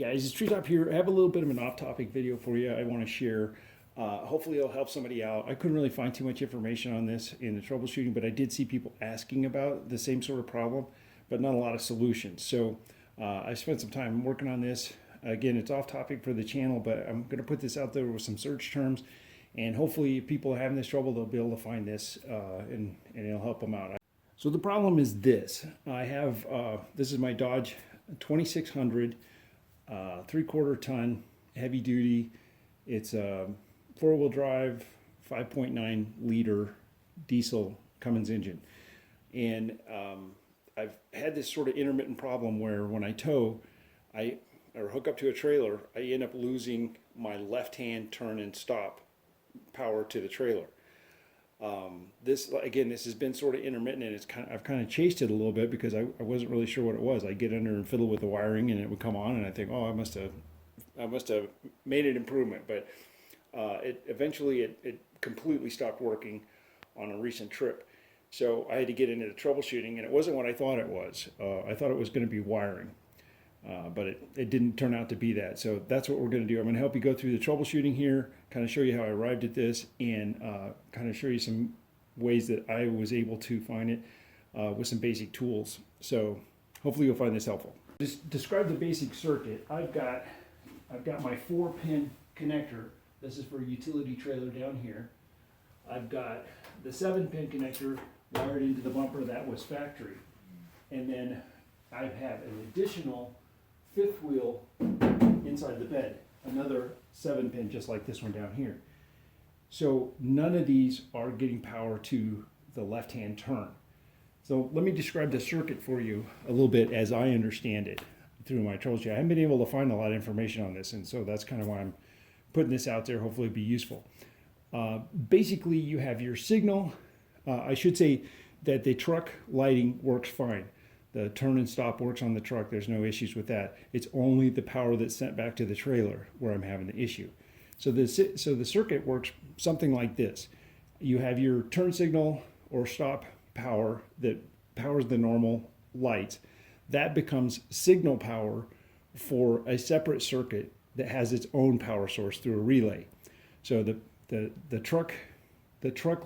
guys, it's Treetop here. I have a little bit of an off-topic video for you I want to share. Hopefully it'll help somebody out. I couldn't really find too much information on this in the troubleshooting, but I did see people asking about the same sort of problem, but not a lot of solutions. So I spent some time working on this. Again, it's off-topic for the channel, but I'm going to put this out there with some search terms, and hopefully if people are having this trouble, they'll be able to find this and it'll help them out. So the problem is this. I have, this is my Dodge 2600. 3/4 ton, heavy duty. It's a 4-wheel drive, 5.9 liter diesel Cummins engine. And I've had this sort of intermittent problem where when I tow, or hook up to a trailer, I end up losing my left-hand turn and stop power to the trailer. This has been sort of intermittent, and I've kind of chased it a little bit because I wasn't really sure what it was. I get under and fiddle with the wiring, and it would come on, and I think, oh, I must have made an improvement. But it eventually completely stopped working on a recent trip. So I had to get into the troubleshooting, and it wasn't what I thought it was. I thought it was going to be wiring, but it didn't turn out to be that. So that's what we're going to do. I'm going to help you go through the troubleshooting here, kind of show you how I arrived at this, and kind of show you some ways that I was able to find it with some basic tools. So hopefully you'll find this helpful. Just describe the basic circuit. I've got my 4-pin connector. This is for a utility trailer down here. I've got the 7-pin connector wired into the bumper that was factory. And then I have an additional 5th wheel inside the bed, another 7-pin just like this one down here. So none of these are getting power to the left-hand turn. So let me describe the circuit for you a little bit as I understand it through my troubleshooting. I haven't been able to find a lot of information on this, and so that's kind of why I'm putting this out there. Hopefully it'll be useful. Basically, you have your signal. I should say that the truck lighting works fine. The turn and stop works on the truck. There's no issues with that. It's only the power that's sent back to the trailer where I'm having the issue. So the circuit works something like this. You have your turn signal or stop power that powers the normal lights. That becomes signal power for a separate circuit that has its own power source through a relay. So the truck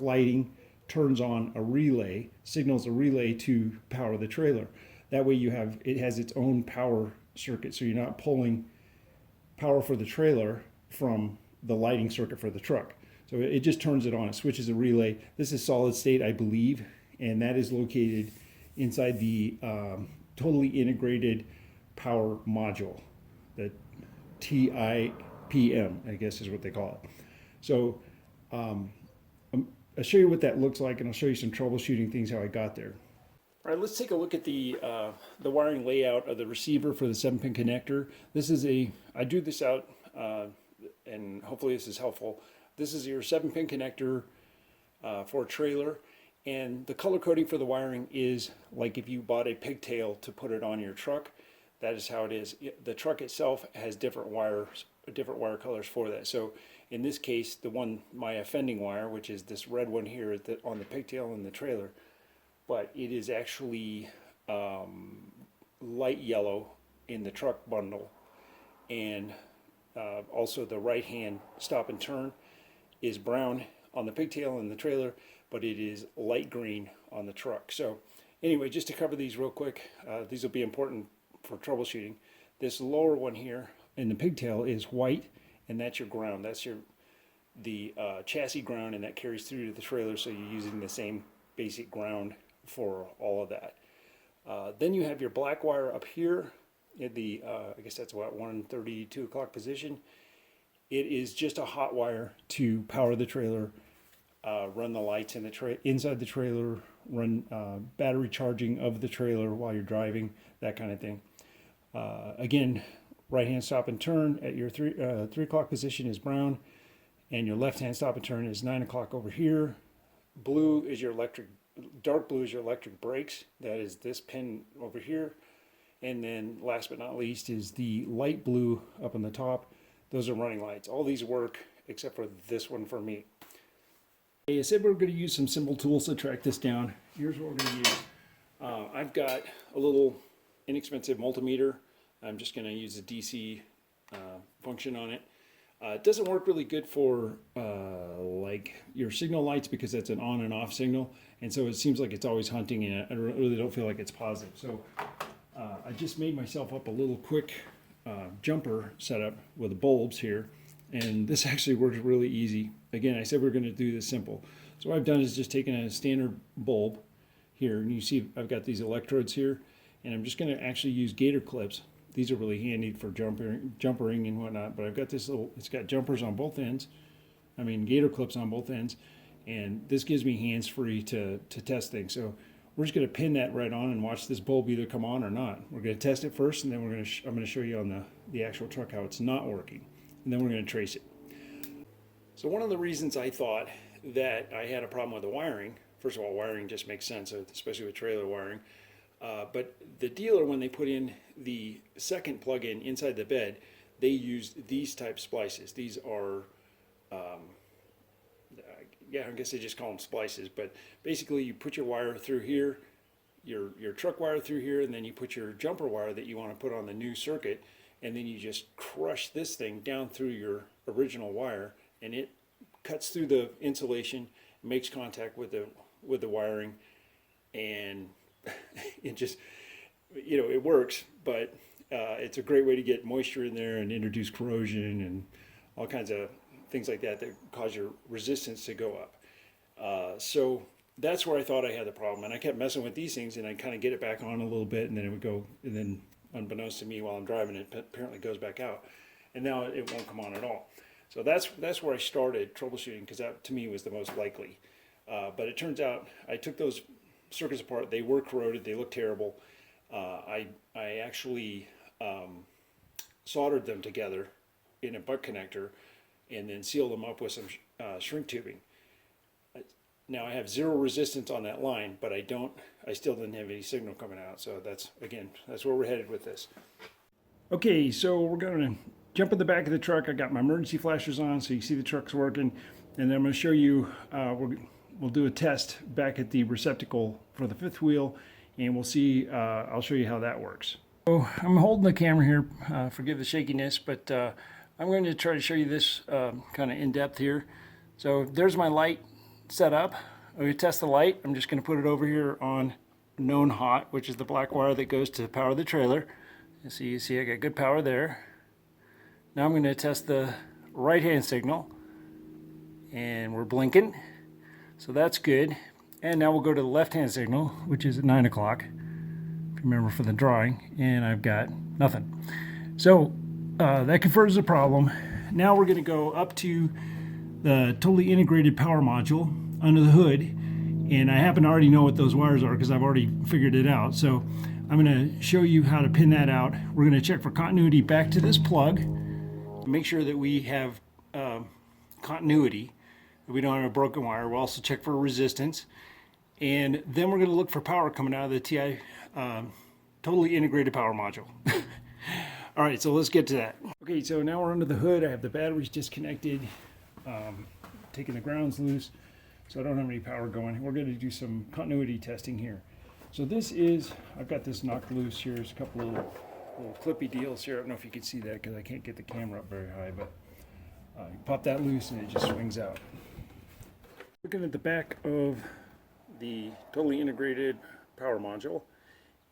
lighting turns on a relay, signals a relay to power the trailer. That way it has its own power circuit, so you're not pulling power for the trailer from the lighting circuit for the truck. So it just turns it on, it switches a relay. This is solid state, I believe, and that is located inside the totally integrated power module, the TIPM, I guess is what they call it. So I'll show you what that looks like, and I'll show you some troubleshooting things how I got there. All right, let's take a look at the wiring layout of the receiver for the 7-pin connector. I drew this out, and hopefully this is helpful. This is your 7-pin connector for a trailer, and the color coding for the wiring is like if you bought a pigtail to put it on your truck. That is how it is. The truck itself has different wire colors for that. So in this case, my offending wire, which is this red one here on the pigtail in the trailer, but it is actually light yellow in the truck bundle, and also the right-hand stop and turn is brown on the pigtail in the trailer, but it is light green on the truck. So anyway, just to cover these real quick, these will be important for troubleshooting. This lower one here in the pigtail is white, and that's your ground. That's the chassis ground, and that carries through to the trailer, so you're using the same basic ground for all of that. Then you have your black wire up here in the I guess that's about 1:32 o'clock position. It is just a hot wire to power the trailer, run the lights in inside the trailer, run battery charging of the trailer while you're driving, that kind of thing. Again, right-hand stop and turn at your 3 o'clock position is brown, and your left-hand stop and turn is 9 o'clock over here. Blue is your dark blue is your electric brakes. That is this pin over here. And then last but not least is the light blue up on the top. Those are running lights. All these work except for this one for me. I said we're going to use some simple tools to track this down. Here's what we're going to use. I've got a little inexpensive multimeter. I'm just going to use the DC function on it. It doesn't work really good for like your signal lights because that's an on and off signal, and so it seems like it's always hunting, and I really don't feel like it's positive. So I just made myself up a little quick jumper setup with the bulbs here, and this actually works really easy. Again, I said we're going to do this simple. So what I've done is just taken a standard bulb here, and you see I've got these electrodes here, and I'm just going to actually use gator clips. These are really handy for jumpering and whatnot, but I've got this little, it's got jumpers on both ends. I mean, gator clips on both ends, and this gives me hands-free to test things. So we're just going to pin that right on and watch this bulb either come on or not. We're going to test it first, and then I'm going to show you on the actual truck how it's not working, and then we're going to trace it. So one of the reasons I thought that I had a problem with the wiring, first of all, wiring just makes sense, especially with trailer wiring. But the dealer, when they put in the second plug-in inside the bed, they used these type splices. These are, yeah, I guess they just call them splices. But basically, you put your wire through here, your truck wire through here, and then you put your jumper wire that you want to put on the new circuit, and then you just crush this thing down through your original wire, and it cuts through the insulation, makes contact with the wiring, and it just, you know, it works, but it's a great way to get moisture in there and introduce corrosion and all kinds of things like that cause your resistance to go up. So that's where I thought I had the problem, and I kept messing with these things, and I kind of get it back on a little bit, and then it would go, and then unbeknownst to me while I'm driving, it apparently goes back out, and now it won't come on at all. So that's where I started troubleshooting, because that to me was the most likely. But it turns out I took those circuits apart. They were corroded. They looked terrible. I actually soldered them together in a butt connector and then sealed them up with some shrink tubing. Now I have zero resistance on that line, but I still didn't have any signal coming out. So that's where we're headed with this. Okay, so we're going to jump in the back of the truck. I got my emergency flashers on so you see the truck's working, and then I'm going to show you, we'll do a test back at the receptacle for the fifth wheel, and we'll see, I'll show you how that works. So I'm holding the camera here, forgive the shakiness, but I'm going to try to show you this kind of in depth here. So there's my light set up. I'm going to test the light. I'm just going to put it over here on known hot, which is the black wire that goes to power the trailer. You see I got good power there. Now I'm going to test the right hand signal, and we're blinking. So that's good. And now we'll go to the left-hand signal, which is at 9 o'clock, if you remember for the drawing, and I've got nothing. So that confirms the problem. Now we're going to go up to the totally integrated power module under the hood, and I happen to already know what those wires are because I've already figured it out. So I'm going to show you how to pin that out. We're going to check for continuity back to this plug, make sure that we have continuity. We don't have a broken wire. We'll also check for resistance, and then we're going to look for power coming out of the TI totally integrated power module. All right, so let's get to that. Okay, so now we're under the hood. I have the batteries disconnected, taking the grounds loose, so I don't have any power going. We're going to do some continuity testing here. So this is, I've got this knocked loose here. There's a couple of little clippy deals here. I don't know if you can see that because I can't get the camera up very high, but you pop that loose and it just swings out. Looking at the back of the totally integrated power module,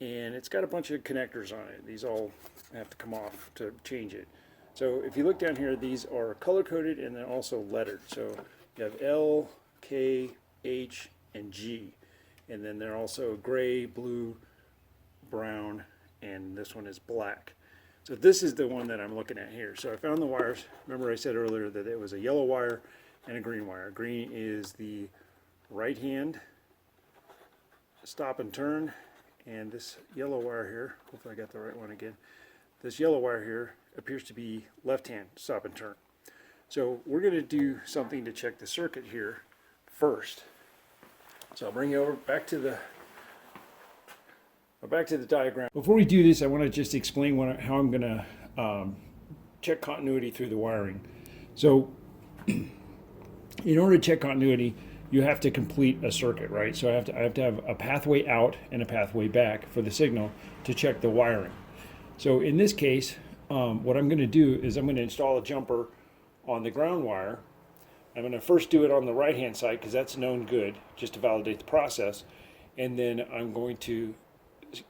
and it's got a bunch of connectors on it. These all have to come off to change it. So if you look down here, these are color coded and they're also lettered. So you have L, K, H, and G, and then they're also gray, blue, brown, and this one is black. So this is the one that I'm looking at here. So I found the wires. Remember I said earlier that it was a yellow wire and a green wire. Green is the right hand stop and turn, and this yellow wire here, hopefully I got the right one again, this yellow wire here appears to be left hand stop and turn. So we're going to do something to check the circuit here first. So I'll bring you over back to the diagram. Before we do this, I want to just explain how I'm going to check continuity through the wiring. So in order to check continuity, you have to complete a circuit, right? So I have to have a pathway out and a pathway back for the signal to check the wiring. So in this case, what I'm going to do is I'm going to install a jumper on the ground wire. I'm going to first do it on the right hand side because that's known good, just to validate the process. And then I'm going to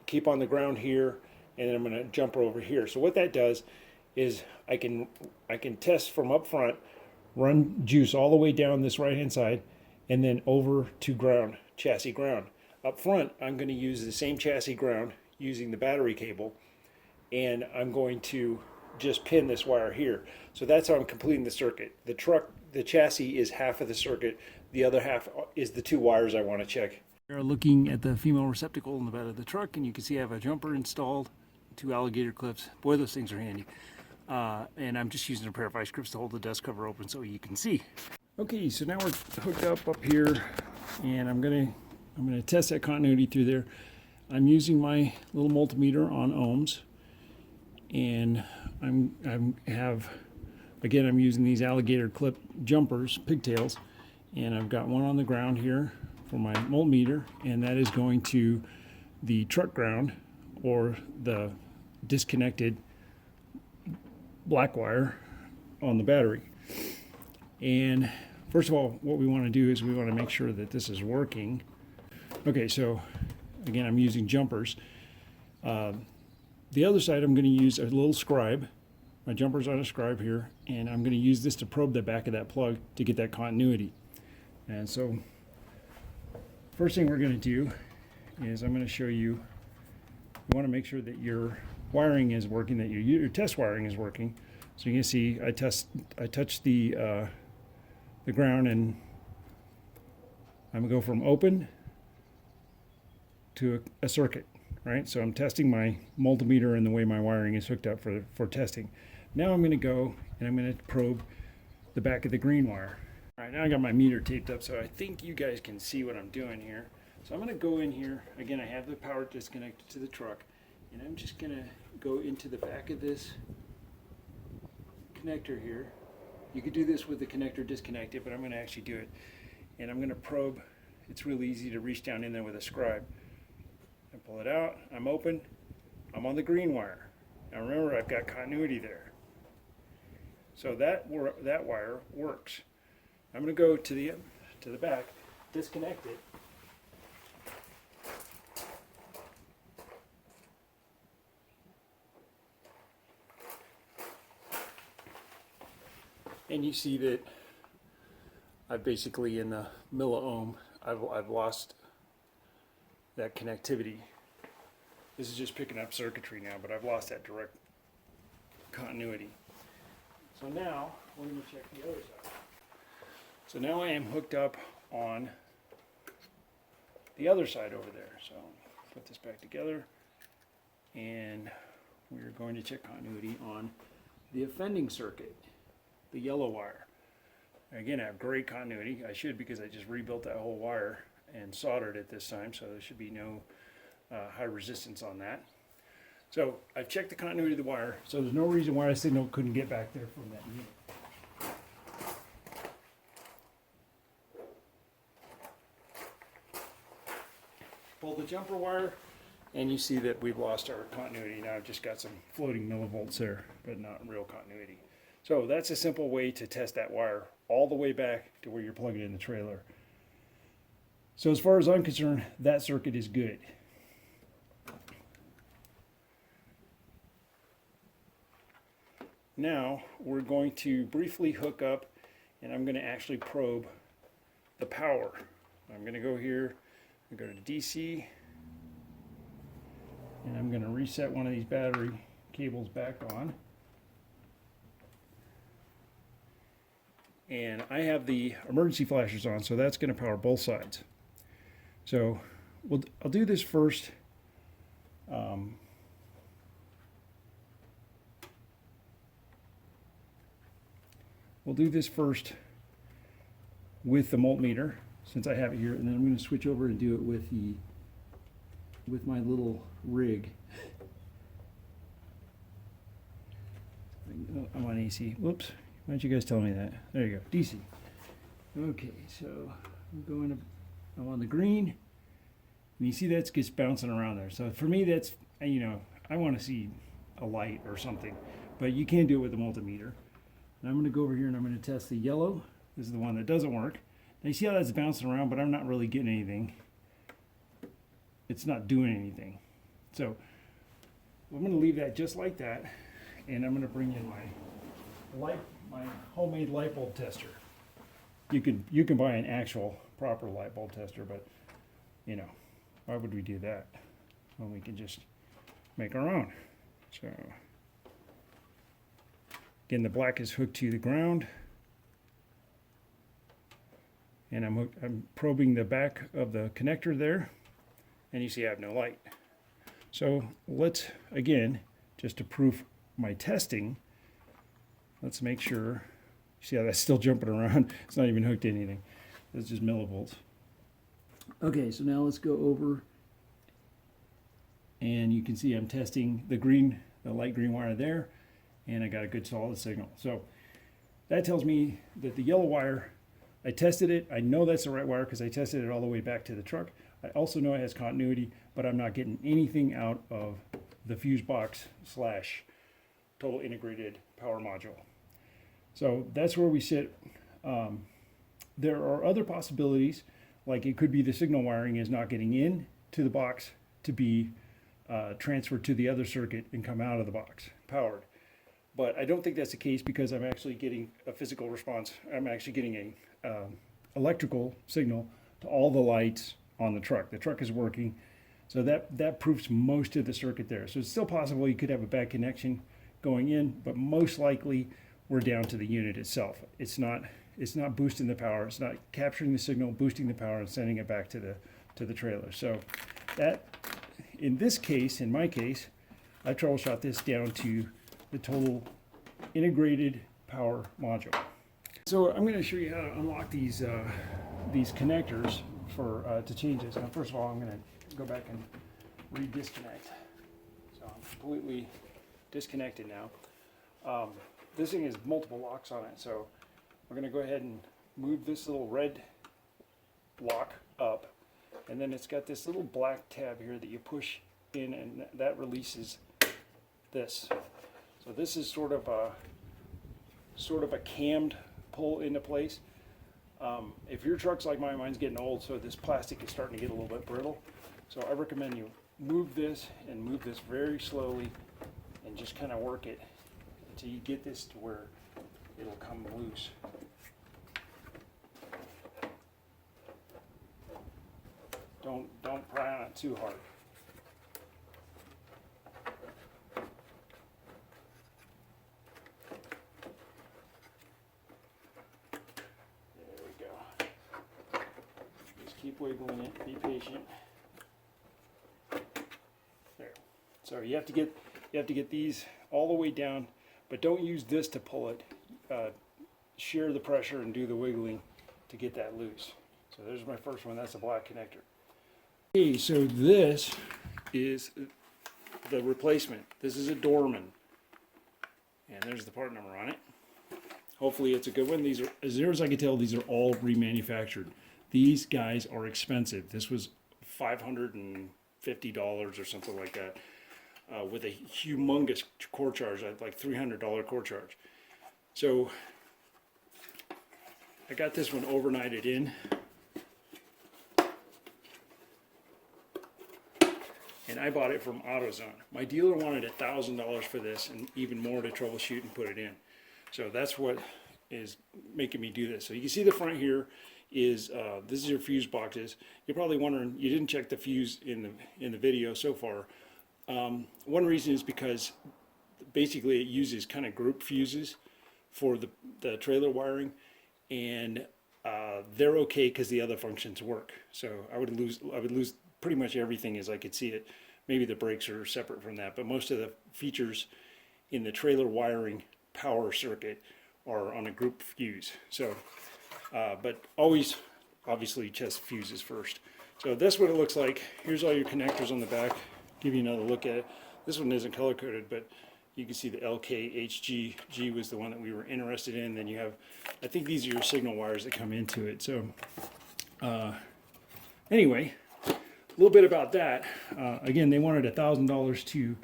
keep on the ground here, and then I'm going to jumper over here. So what that does is I can test from up front, run juice all the way down this right hand side, and then over to ground, chassis ground. Up front, I'm going to use the same chassis ground using the battery cable, and I'm going to just pin this wire here. So that's how I'm completing the circuit. The chassis is half of the circuit. The other half is the two wires I want to check. We're looking at the female receptacle in the bed of the truck, and you can see I have a jumper installed, 2 alligator clips. Boy, those things are handy. And I'm just using a pair of vice grips to hold the dust cover open so you can see. Okay, so now we're hooked up here, and I'm gonna test that continuity through there. I'm using my little multimeter on ohms, and I'm using these alligator clip jumpers, pigtails, and I've got one on the ground here for my multimeter, and that is going to the truck ground or the disconnected black wire on the battery. And first of all, what we want to do is we want to make sure that this is working. Okay, so again, I'm using jumpers. The other side, I'm going to use a little scribe. My jumper's on a scribe here, and I'm going to use this to probe the back of that plug to get that continuity. And so first thing we're going to do is I'm going to show you, you want to make sure that your wiring is working, that your test wiring is working. So you can see I touch the ground, and I'm going to go from open to a circuit, right? So I'm testing my multimeter and the way my wiring is hooked up for testing. Now I'm going to go and I'm going to probe the back of the green wire. All right, now I got my meter taped up, so I think you guys can see what I'm doing here. So I'm going to go in here. Again, I have the power disconnected to the truck, and I'm just going to go into the back of this connector here. You could do this with the connector disconnected, but I'm going to actually do it. And I'm going to probe. It's really easy to reach down in there with a scribe. I pull it out. I'm open. I'm on the green wire. Now remember, I've got continuity there. So that wire works. I'm going to go to the back, disconnect it. And you see that I've basically, in the milliohm, I've lost that connectivity. This is just picking up circuitry now, but I've lost that direct continuity. So now we're going to check the other side. So now I am hooked up on the other side over there. So put this back together, and we're going to check continuity on the offending circuit, the yellow wire. Again, I have great continuity. I should, because I just rebuilt that whole wire and soldered it this time, so there should be no high resistance on that. So I've checked the continuity of the wire, so there's no reason why a signal couldn't get back there from that unit. Pull the jumper wire, and you see that we've lost our continuity. Now I've just got some floating millivolts there, but not real continuity. So that's a simple way to test that wire all the way back to where you're plugging in the trailer. So as far as I'm concerned, that circuit is good. Now we're going to briefly hook up, and I'm going to actually probe the power. I'm going to go here, I'm going to go to DC, and I'm going to reset one of these battery cables back on. And I have the emergency flashers on, so that's going to power both sides. So I'll do this first. We'll do this first with the multimeter, since I have it here, and then I'm going to switch over and do it with my little rig. I'm on AC. Whoops. Why don't you guys tell me that? There you go. DC. Okay, so I'm on the green, and you see that gets bouncing around there. So for me, that's, I want to see a light or something. But you can do it with a multimeter. And I'm going to go over here and I'm going to test the yellow. This is the one that doesn't work. Now you see how that's bouncing around, but I'm not really getting anything. It's not doing anything. So I'm going to leave that just like that, and I'm going to bring in my homemade light bulb tester. You can buy an actual proper light bulb tester, but you know, why would we do that when we can just make our own? So again, the black is hooked to the ground, and I'm probing the back of the connector there, and you see I have no light. So let's, again, just to prove my testing, let's make sure, see how that's still jumping around? It's not even hooked to anything. It's just millivolts. Okay, so now let's go over, and you can see I'm testing the light green wire there, and I got a good solid signal. So that tells me that the yellow wire, I tested it. I know that's the right wire because I tested it all the way back to the truck. I also know it has continuity, but I'm not getting anything out of the fuse box / total integrated power module. So that's where we sit. There are other possibilities, like it could be the signal wiring is not getting in to the box to be transferred to the other circuit and come out of the box powered. But I don't think that's the case because I'm actually getting a physical response. I'm actually getting a electrical signal to all the lights on the truck. The truck is working, so that proves most of the circuit there. So it's still possible you could have a bad connection going in, but most likely we're down to the unit itself. It's not boosting the power. It's not capturing the signal, boosting the power, and sending it back to the trailer. So that, in this case, in my case, I troubleshot this down to the total integrated power module. So I'm going to show you how to unlock these connectors to change this. Now, first of all, I'm going to go back and re-disconnect. So I'm completely disconnected now. This thing has multiple locks on it, so we're going to go ahead and move this little red lock up, and then it's got this little black tab here that you push in, and that releases this. So this is sort of a cammed pull into place. If your truck's like mine, mine's getting old, so this plastic is starting to get a little bit brittle. So I recommend you move this very slowly and just kind of work it until you get this to where it'll come loose. Don't pry on it too hard. Keep wiggling it, be patient. There. So you have to get these all the way down, but don't use this to pull it. Share the pressure and do the wiggling to get that loose. So there's my first one. That's a black connector. Okay, so this is the replacement. This is a Dorman, and there's the part number on it. Hopefully it's a good one. These are, as near as I can tell, these are all remanufactured. These guys are expensive. This was $550 or something like that, with a humongous core charge, like $300 core charge. So I got this one overnighted in, and I bought it from AutoZone. My dealer wanted $1,000 for this and even more to troubleshoot and put it in. So that's what is making me do this. So you can see the front here is this is your fuse boxes. You're probably wondering, you didn't check the fuse in the video so far. One reason is because basically it uses kind of group fuses for the trailer wiring, and they're okay because the other functions work. So I would lose pretty much everything as I could see it. Maybe the brakes are separate from that, but most of the features in the trailer wiring power circuit are on a group fuse. So but always obviously test fuses first. So that's what it looks like. Here's all your connectors on the back. Give you another look at it. This one isn't color coded, but you can see the LKHG. G was the one that we were interested in. Then you have, I think these are your signal wires that come into it. So anyway, a little bit about that. Again, they wanted $1,000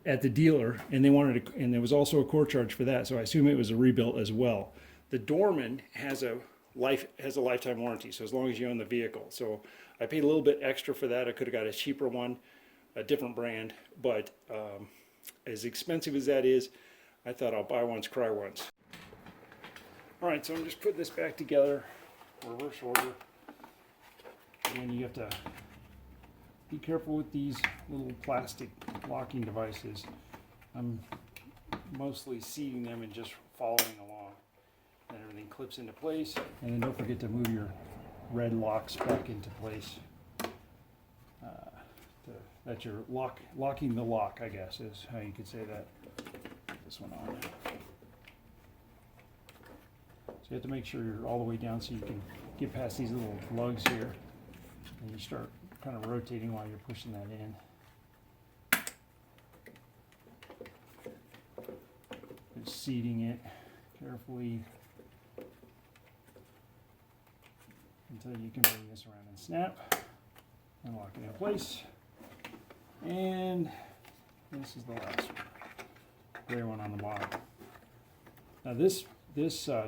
at the dealer, and they wanted and there was also a core charge for that, so I assume it was a rebuilt as well. The Dorman has a lifetime warranty, so as long as you own the vehicle. So I paid a little bit extra for that. I could have got a cheaper one, a different brand, but as expensive as that is, I thought I'll buy once, cry once. All right, so I'm just putting this back together, reverse order. And you have to be careful with these little plastic locking devices. I'm mostly seating them and just following along. And everything clips into place. And then don't forget to move your red locks back into place. That you're locking the lock, I guess, is how you could say that. Put this one on. So you have to make sure you're all the way down so you can get past these little lugs here. And you start kind of rotating while you're pushing that in. Just seating it carefully until you can bring this around and snap and lock it in place. And this is the last gray one on the bottom. Now this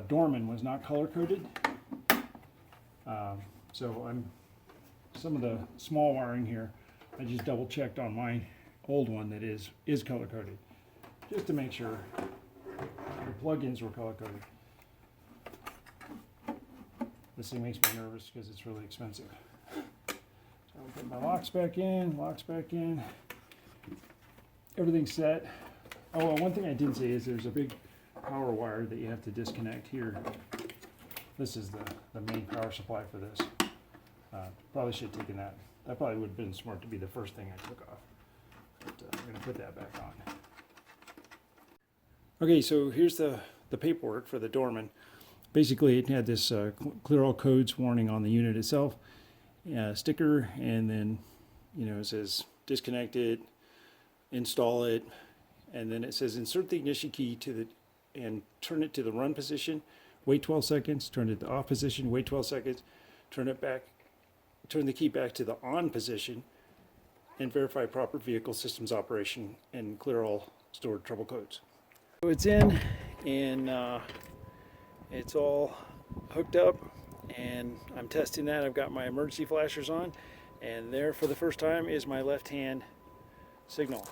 Dorman was not color coded, so some of the small wiring here, I just double checked on my old one that is color coded, just to make sure the plugins were color coded. This thing makes me nervous because it's really expensive. So I'll put my locks back in, everything's set. Oh, well, one thing I didn't say is there's a big power wire that you have to disconnect here. This is the main power supply for this. Probably should have taken that. That probably would have been smart to be the first thing I took off. But I'm going to put that back on. Okay, so here's the paperwork for the Dorman. Basically, it had this clear all codes warning on the unit itself, sticker, and then it says disconnect it, install it, and then it says insert the ignition key and turn it to the run position, wait 12 seconds, turn it to the off position, wait 12 seconds, turn the key back to the on position, and verify proper vehicle systems operation and clear all stored trouble codes. So it's in, and it's all hooked up, and I'm testing that. I've got my emergency flashers on, and there for the first time is my left hand signal.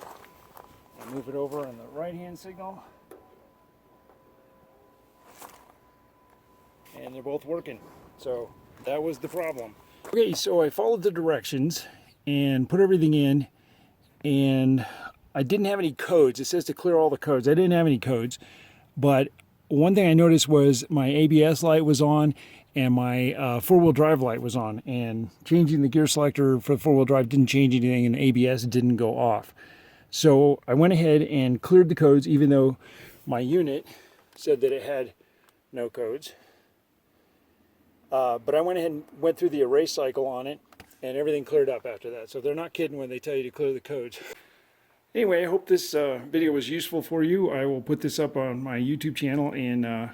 I'll move it over on the right hand signal, and they're both working. So that was the problem. Okay, so I followed the directions and put everything in, and I didn't have any codes. It says to clear all the codes. I didn't have any codes, but one thing I noticed was my ABS light was on and my four-wheel drive light was on, and changing the gear selector for the four-wheel drive didn't change anything, and the ABS didn't go off. So I went ahead and cleared the codes, even though my unit said that it had no codes. But I went ahead and went through the erase cycle on it, and everything cleared up after that. So they're not kidding when they tell you to clear the codes. Anyway, I hope this video was useful for you. I will put this up on my YouTube channel, and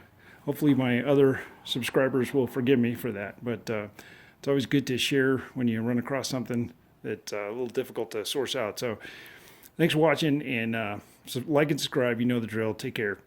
hopefully my other subscribers will forgive me for that. But it's always good to share when you run across something that's a little difficult to source out. So thanks for watching, and like and subscribe. You know the drill. Take care.